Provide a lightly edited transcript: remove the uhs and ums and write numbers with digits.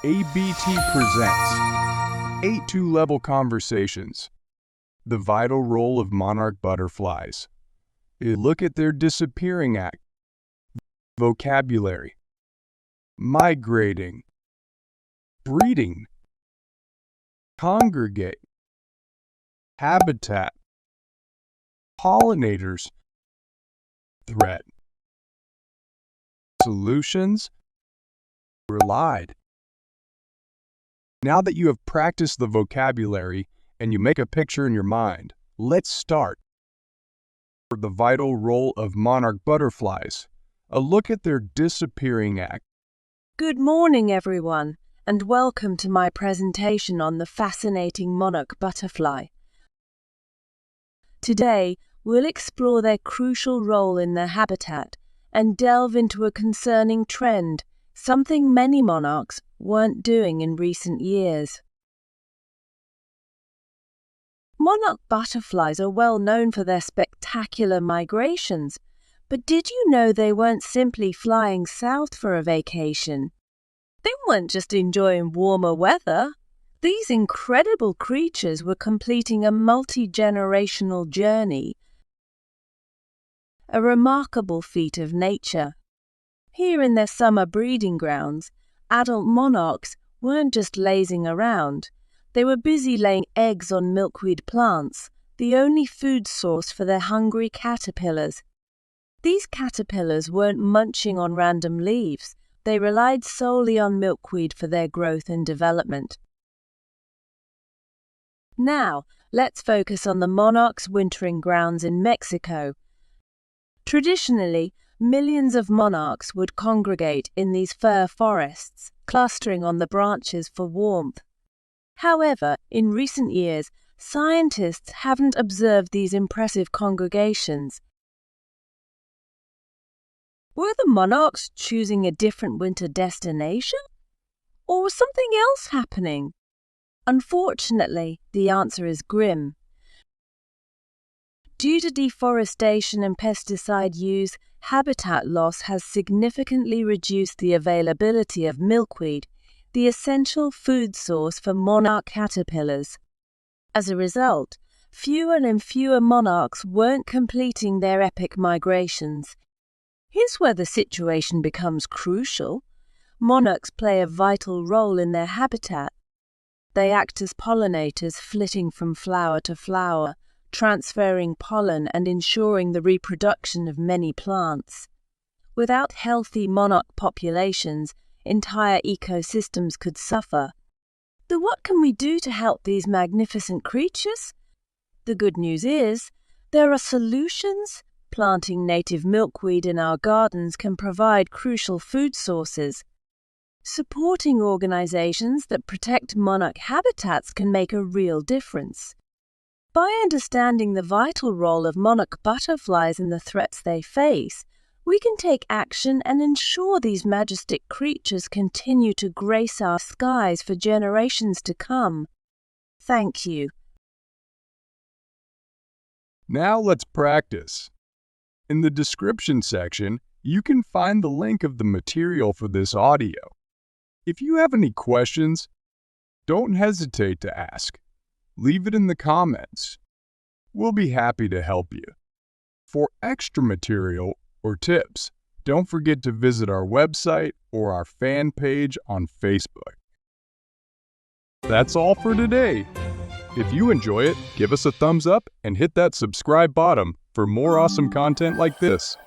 ABT presents 8 2-level conversations. The vital role of monarch butterflies. A look at their disappearing act. Vocabulary. Migrating. Breeding. Congregate. Habitat. Pollinators. Threat. Solutions. Relied. Now that you have practiced the vocabulary and you make a picture in your mind, let's start. The vital role of monarch butterflies. A look at their disappearing act. Good morning, everyone, and welcome to my presentation on the fascinating monarch butterfly. Today, we'll explore their crucial role in their habitat and delve into a concerning trend, something many monarchs weren't doing in recent years. Monarch butterflies are well known for their spectacular migrations, but did you know they weren't simply flying south for a vacation? They weren't just enjoying warmer weather. These incredible creatures were completing a multi-generational journey, a remarkable feat of nature. Here in their summer breeding grounds, adult monarchs weren't just lazing around. They were busy laying eggs on milkweed plants, the only food source for their hungry caterpillars. These caterpillars weren't munching on random leaves. They relied solely on milkweed for their growth and development. Now, let's focus on the monarchs' wintering grounds in Mexico. Traditionally, millions of monarchs would congregate in these fir forests, clustering on the branches for warmth. However, in recent years, scientists haven't observed these impressive congregations. Were the monarchs choosing a different winter destination? Or was something else happening? Unfortunately, the answer is grim. Due to deforestation and pesticide use, habitat loss has significantly reduced the availability of milkweed, the essential food source for monarch caterpillars. As a result, fewer and fewer monarchs weren't completing their epic migrations. Here's where the situation becomes crucial. Monarchs play a vital role in their habitat. They act as pollinators, flitting from flower to flower, transferring pollen and ensuring the reproduction of many plants. Without healthy monarch populations, entire ecosystems could suffer. So what can we do to help these magnificent creatures? The good news is, there are solutions. Planting native milkweed in our gardens can provide crucial food sources. Supporting organizations that protect monarch habitats can make a real difference. By understanding the vital role of monarch butterflies and the threats they face, we can take action and ensure these majestic creatures continue to grace our skies for generations to come. Thank you. Now let's practice. In the description section, you can find the link of the material for this audio. If you have any questions, don't hesitate to ask. Leave it in the comments. We'll be happy to help you. For extra material or tips, don't forget to visit our website or our fan page on Facebook. That's all for today. If you enjoy it, give us a thumbs up and hit that subscribe button for more awesome content like this.